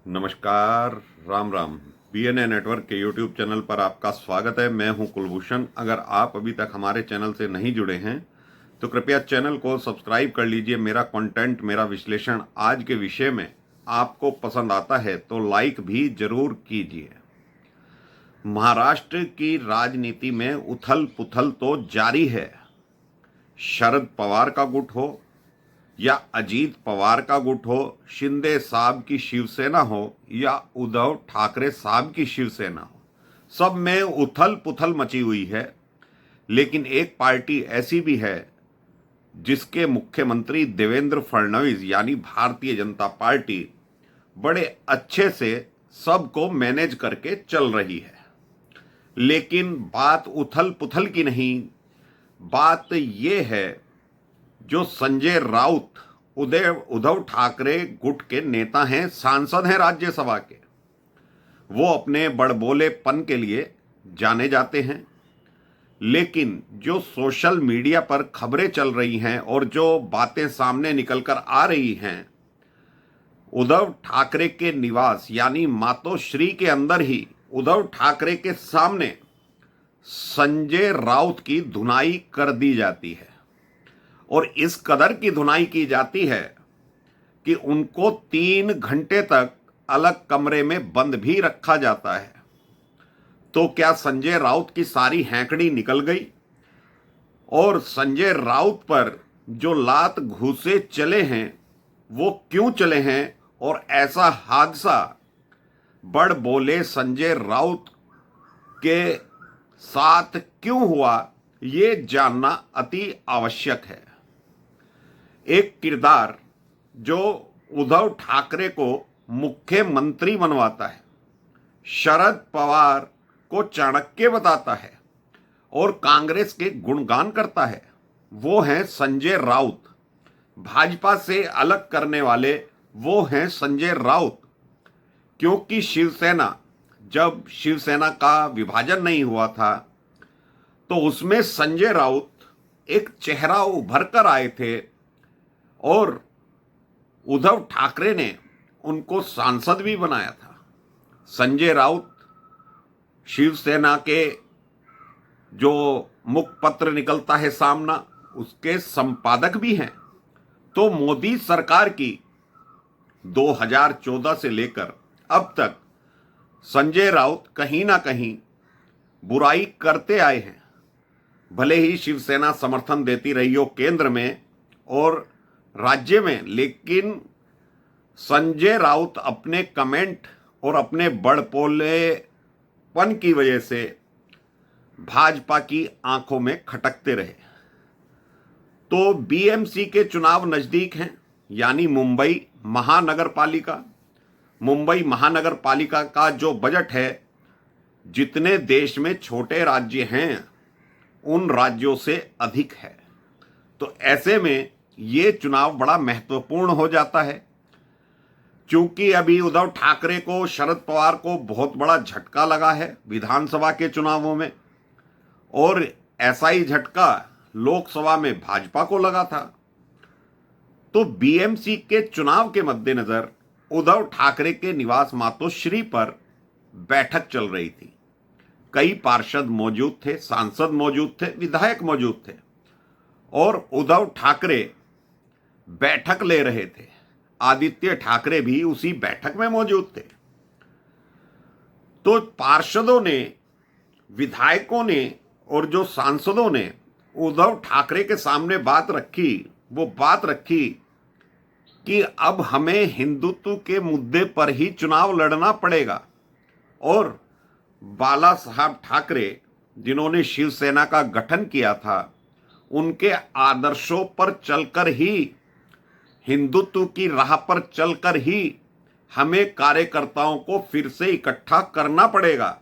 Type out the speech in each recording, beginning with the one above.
नमस्कार, Ram Ram. BNA network के YouTube channel पर आपका स्वागत है। मैं हूं कुलभूषण। अगर आप अभी तक हमारे चैनल से नहीं जुड़े हैं तो कृपया चैनल को सब्सक्राइब कर लीजिए। मेरा कंटेंट, मेरा विश्लेषण आज के विषय में आपको पसंद आता है तो लाइक भी जरूर कीजिए। महाराष्ट्र की राजनीति में उथल पुथल तो जारी है। शरद पवार का गुट हो या अजीत पवार का गुट हो, शिंदे साहब की शिवसेना हो या उद्धव ठाकरे साहब की शिवसेना हो, सब में उथल पुथल मची हुई है। लेकिन एक पार्टी ऐसी भी है जिसके मुख्यमंत्री देवेंद्र फडणवीस यानी भारतीय जनता पार्टी बड़े अच्छे से सबको मैनेज करके चल रही है। लेकिन बात उथल पुथल की नहीं, बात यह है जो संजय राउत उद्धव ठाकरे गुट के नेता हैं, सांसद हैं राज्यसभा के, वो अपने बड़बोलेपन के लिए जाने जाते हैं। लेकिन जो सोशल मीडिया पर खबरें चल रही हैं और जो बातें सामने निकलकर आ रही हैं, उद्धव ठाकरे के निवास यानी मातोश्री के अंदर ही उद्धव ठाकरे के सामने संजय राउत की धुनाई कर दी जाती है। और इस कदर की धुनाई की जाती है कि उनको 3 घंटे तक अलग कमरे में बंद भी रखा जाता है। तो क्या संजय राउत की सारी हैंकड़ी निकल गई? और संजय राउत पर जो लात घूसे चले हैं वो क्यों चले हैं? और ऐसा हादसा बड़ बोले संजय राउत के साथ क्यों हुआ, ये जानना अति आवश्यक है। एक किरदार जो उद्धव ठाकरे को मुख्यमंत्री बनवाता है, शरद पवार को चाणक्य बताता है और कांग्रेस के गुणगान करता है, वो हैं संजय राउत। भाजपा से अलग करने वाले वो हैं संजय राउत। क्योंकि जब शिवसेना का विभाजन नहीं हुआ था तो उसमें संजय राउत एक चेहरा उभर कर आए थे और उद्धव ठाकरे ने उनको सांसद भी बनाया था। संजय राउत शिवसेना के जो मुखपत्र निकलता है सामना, उसके संपादक भी हैं। तो मोदी सरकार की 2014 से लेकर अब तक संजय राउत कहीं ना कहीं बुराई करते आए हैं। भले ही शिवसेना समर्थन देती रही हो केंद्र में और राज्य में, लेकिन संजय राउत अपने कमेंट और अपने बड़पोलेपन की वजह से भाजपा की आंखों में खटकते रहे। तो बीएमसी के चुनाव नजदीक हैं, यानी मुंबई महानगर पालिका का जो बजट है, जितने देश में छोटे राज्य हैं उन राज्यों से अधिक है। तो ऐसे में ये चुनाव बड़ा महत्वपूर्ण हो जाता है। क्योंकि अभी उद्धव ठाकरे को, शरद पवार को बहुत बड़ा झटका लगा है विधानसभा के चुनावों में, और ऐसा ही झटका लोकसभा में भाजपा को लगा था। तो बीएमसी के चुनाव के मद्देनजर उद्धव ठाकरे के निवास मातोश्री पर बैठक चल रही थी। कई पार्षद मौजूद थे, सांसद मौजूद थे, विधायक मौजूद थे और उद्धव ठाकरे बैठक ले रहे थे। आदित्य ठाकरे भी उसी बैठक में मौजूद थे। तो पार्षदों ने, विधायकों ने और जो सांसदों ने उद्धव ठाकरे के सामने बात रखी कि अब हमें हिंदुत्व के मुद्दे पर ही चुनाव लड़ना पड़ेगा। और बाला साहब ठाकरे, जिन्होंने शिवसेना का गठन किया था, उनके आदर्शों पर चलकर ही, हिंदुत्व की राह पर चलकर ही हमें कार्यकर्ताओं को फिर से इकट्ठा करना पड़ेगा।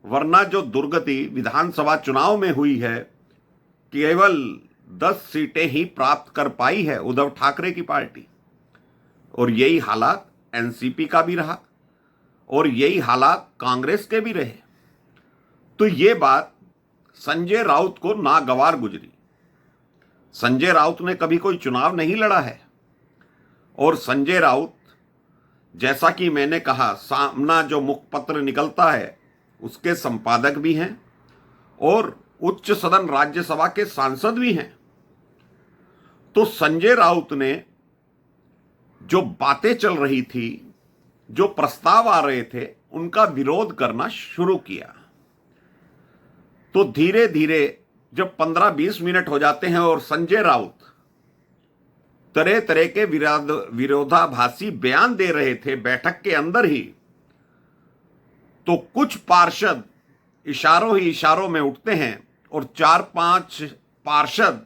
वरना जो दुर्गति विधानसभा चुनाव में हुई है, केवल 10 सीटें ही प्राप्त कर पाई है उद्धव ठाकरे की पार्टी। और यही हालात एनसीपी का भी रहा और यही हालात कांग्रेस के भी रहे। तो ये बात संजय राउत को नागवार गुजरी। संजय राउत ने कभी कोई चुनाव नहीं लड़ा है और संजय राउत जैसा कि मैंने कहा, सामना जो मुखपत्र निकलता है उसके संपादक भी हैं और उच्च सदन राज्यसभा के सांसद भी हैं। तो संजय राउत ने जो बातें चल रही थी, जो प्रस्ताव आ रहे थे, उनका विरोध करना शुरू किया। तो धीरे धीरे जब 15-20 मिनट हो जाते हैं और संजय राउत तरह तरह के विरोधाभासी बयान दे रहे थे बैठक के अंदर ही, तो कुछ पार्षद इशारों ही इशारों में उठते हैं और 4-5 पार्षद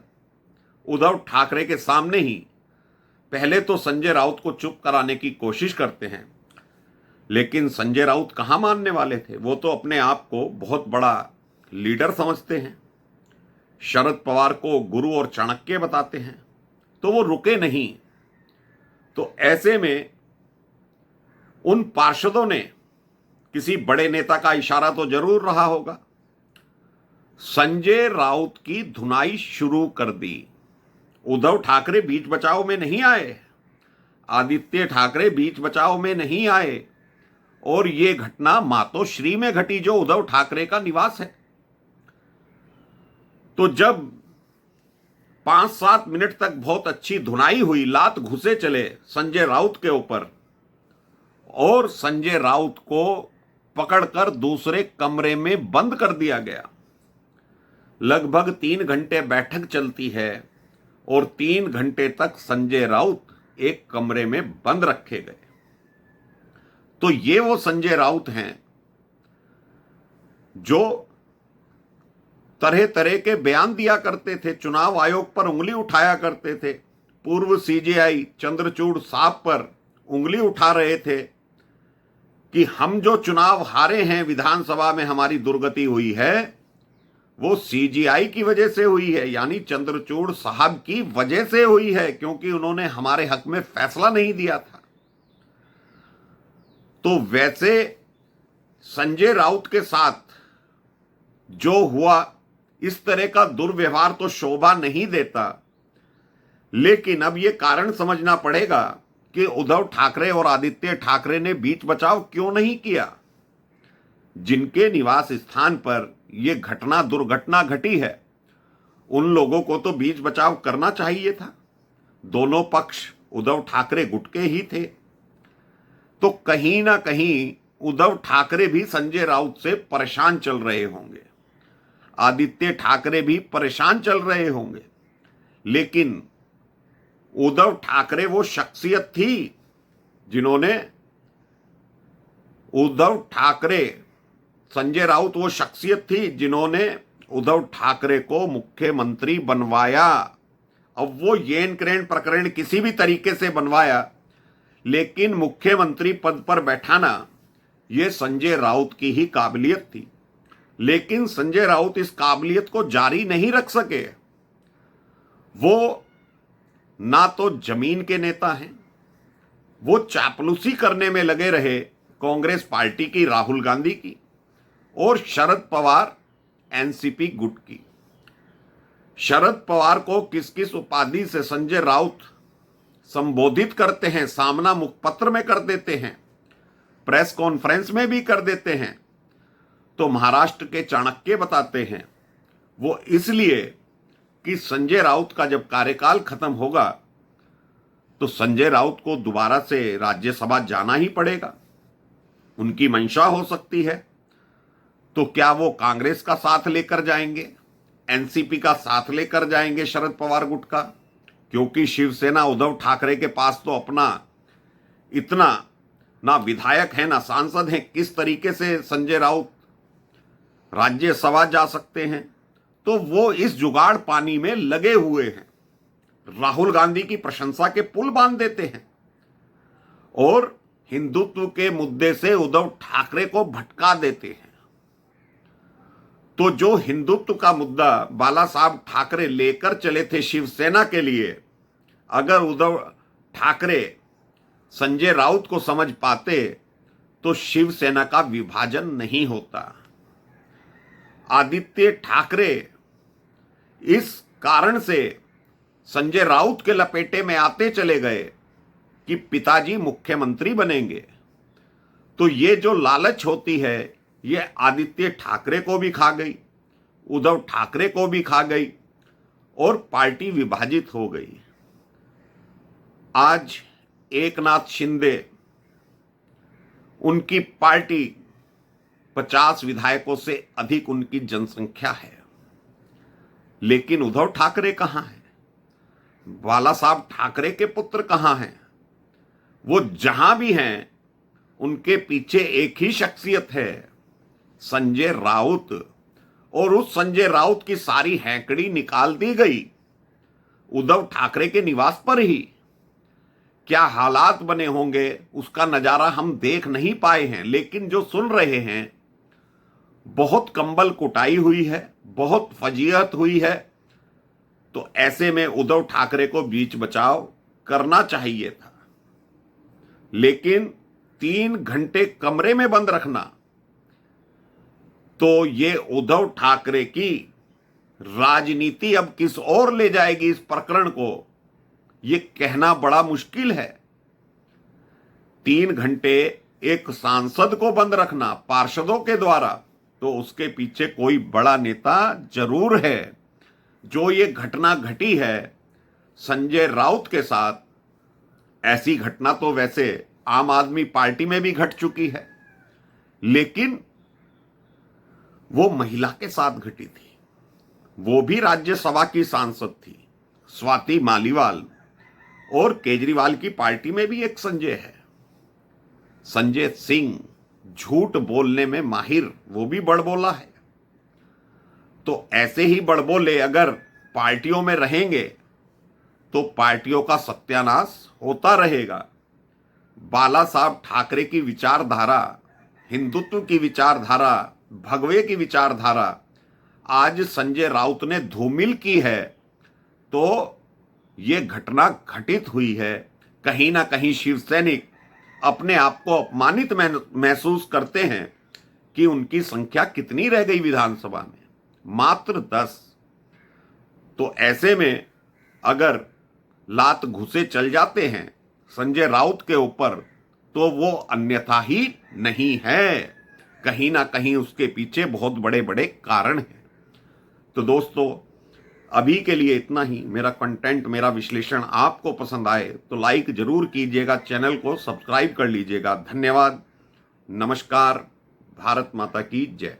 उद्धव ठाकरे के सामने ही पहले तो संजय राउत को चुप कराने की कोशिश करते हैं। लेकिन संजय राउत कहां मानने वाले थे? वो तो अपने आप को बहुत बड़ा लीडर समझते हैं, शरद पवार को गुरु और चाणक्य बताते हैं, तो वो रुके नहीं। तो ऐसे में उन पार्षदों ने किसी बड़े नेता का इशारा तो जरूर रहा होगा, संजय राउत की धुनाई शुरू कर दी। उद्धव ठाकरे बीच बचाव में नहीं आए, आदित्य ठाकरे बीच बचाव में नहीं आए, और ये घटना मातोश्री में घटी जो उद्धव ठाकरे का निवास है। तो जब 5-7 मिनट तक बहुत अच्छी धुनाई हुई, लात घुसे चले संजय राउत के ऊपर, और संजय राउत को पकड़कर दूसरे कमरे में बंद कर दिया गया। लगभग 3 घंटे बैठक चलती है और 3 घंटे तक संजय राउत एक कमरे में बंद रखे गए। तो ये वो संजय राउत हैं जो तरह तरह के बयान दिया करते थे, चुनाव आयोग पर उंगली उठाया करते थे, पूर्व सीजेआई चंद्रचूड़ साहब पर उंगली उठा रहे थे कि हम जो चुनाव हारे हैं, विधानसभा में हमारी दुर्गति हुई है, वो सीजीआई की वजह से हुई है, यानी चंद्रचूड़ साहब की वजह से हुई है, क्योंकि उन्होंने हमारे हक में फैसला नहीं दिया था। तो वैसे संजय राउत के साथ जो हुआ, इस तरह का दुर्व्यवहार तो शोभा नहीं देता। लेकिन अब यह कारण समझना पड़ेगा कि उद्धव ठाकरे और आदित्य ठाकरे ने बीच बचाव क्यों नहीं किया। जिनके निवास स्थान पर यह दुर्घटना घटी है, उन लोगों को तो बीच बचाव करना चाहिए था। दोनों पक्ष उद्धव ठाकरे गुट के ही थे। तो कहीं ना कहीं उद्धव ठाकरे भी संजय राउत से परेशान चल रहे होंगे, आदित्य ठाकरे भी परेशान चल रहे होंगे। लेकिन उद्धव ठाकरे वो शख्सियत थी जिन्होंने संजय राउत वो शख्सियत थी जिन्होंने उद्धव ठाकरे को मुख्यमंत्री बनवाया। अब वो येन क्रेन प्रकरण किसी भी तरीके से बनवाया, लेकिन मुख्यमंत्री पद पर बैठाना ये संजय राउत की ही काबिलियत थी। लेकिन संजय राउत इस काबिलियत को जारी नहीं रख सके। वो ना तो जमीन के नेता हैं, वो चापलूसी करने में लगे रहे कांग्रेस पार्टी की, राहुल गांधी की, और शरद पवार एनसीपी गुट की। शरद पवार को किस किस उपाधि से संजय राउत संबोधित करते हैं, सामना मुखपत्र में कर देते हैं, प्रेस कॉन्फ्रेंस में भी कर देते हैं। तो महाराष्ट्र के चाणक्य बताते हैं वो इसलिए कि संजय राउत का जब कार्यकाल खत्म होगा तो संजय राउत को दोबारा से राज्यसभा जाना ही पड़ेगा। उनकी मंशा हो सकती है। तो क्या वो कांग्रेस का साथ लेकर जाएंगे, एनसीपी का साथ लेकर जाएंगे, शरद पवार गुट का? क्योंकि शिवसेना उद्धव ठाकरे के पास तो अपना इतना ना विधायक है ना सांसद है, किस तरीके से संजय राउत राज्यसभा जा सकते हैं? तो वो इस जुगाड़ पानी में लगे हुए हैं। राहुल गांधी की प्रशंसा के पुल बांध देते हैं और हिंदुत्व के मुद्दे से उद्धव ठाकरे को भटका देते हैं। तो जो हिंदुत्व का मुद्दा बाला साहब ठाकरे लेकर चले थे शिवसेना के लिए, अगर उद्धव ठाकरे संजय राउत को समझ पाते तो शिवसेना का विभाजन नहीं होता। आदित्य ठाकरे इस कारण से संजय राउत के लपेटे में आते चले गए कि पिताजी मुख्यमंत्री बनेंगे, तो ये जो लालच होती है ये आदित्य ठाकरे को भी खा गई, उद्धव ठाकरे को भी खा गई और पार्टी विभाजित हो गई। आज एकनाथ शिंदे, उनकी पार्टी 50 विधायकों से अधिक उनकी जनसंख्या है, लेकिन उद्धव ठाकरे कहां हैं? बाला साहब ठाकरे के पुत्र कहां हैं? वो जहां भी हैं उनके पीछे एक ही शख्सियत है, संजय राउत। और उस संजय राउत की सारी हैंकड़ी निकाल दी गई उद्धव ठाकरे के निवास पर ही। क्या हालात बने होंगे उसका नजारा हम देख नहीं पाए हैं, लेकिन जो सुन रहे हैं बहुत कंबल कुटाई हुई है, बहुत फजीहत हुई है। तो ऐसे में उद्धव ठाकरे को बीच बचाव करना चाहिए था, लेकिन 3 घंटे कमरे में बंद रखना, तो ये उद्धव ठाकरे की राजनीति अब किस ओर ले जाएगी इस प्रकरण को, ये कहना बड़ा मुश्किल है। 3 घंटे एक सांसद को बंद रखना पार्षदों के द्वारा, तो उसके पीछे कोई बड़ा नेता जरूर है। जो ये घटना घटी है संजय राउत के साथ, ऐसी घटना तो वैसे आम आदमी पार्टी में भी घट चुकी है, लेकिन वो महिला के साथ घटी थी। वो भी राज्यसभा की सांसद थी, स्वाति मालीवाल। और केजरीवाल की पार्टी में भी एक संजय है, संजय सिंह, झूठ बोलने में माहिर, वो भी बड़बोला है। तो ऐसे ही बड़बोले अगर पार्टियों में रहेंगे तो पार्टियों का सत्यानाश होता रहेगा। बाला साहब ठाकरे की विचारधारा, हिंदुत्व की विचारधारा, भगवे की विचारधारा आज संजय राउत ने धूमिल की है, तो ये घटना घटित हुई है। कहीं ना कहीं शिवसैनिक अपने आप को अपमानित महसूस करते हैं कि उनकी संख्या कितनी रह गई विधानसभा में, मात्र 10। तो ऐसे में अगर लात घुसे चल जाते हैं संजय राउत के ऊपर, तो वो अन्यथा ही नहीं है, कहीं ना कहीं उसके पीछे बहुत बड़े बड़े कारण हैं। तो दोस्तों, अभी के लिए इतना ही। मेरा कंटेंट, मेरा विश्लेषण आपको पसंद आए तो लाइक जरूर कीजिएगा, चैनल को सब्सक्राइब कर लीजिएगा। धन्यवाद, नमस्कार, भारत माता की जय।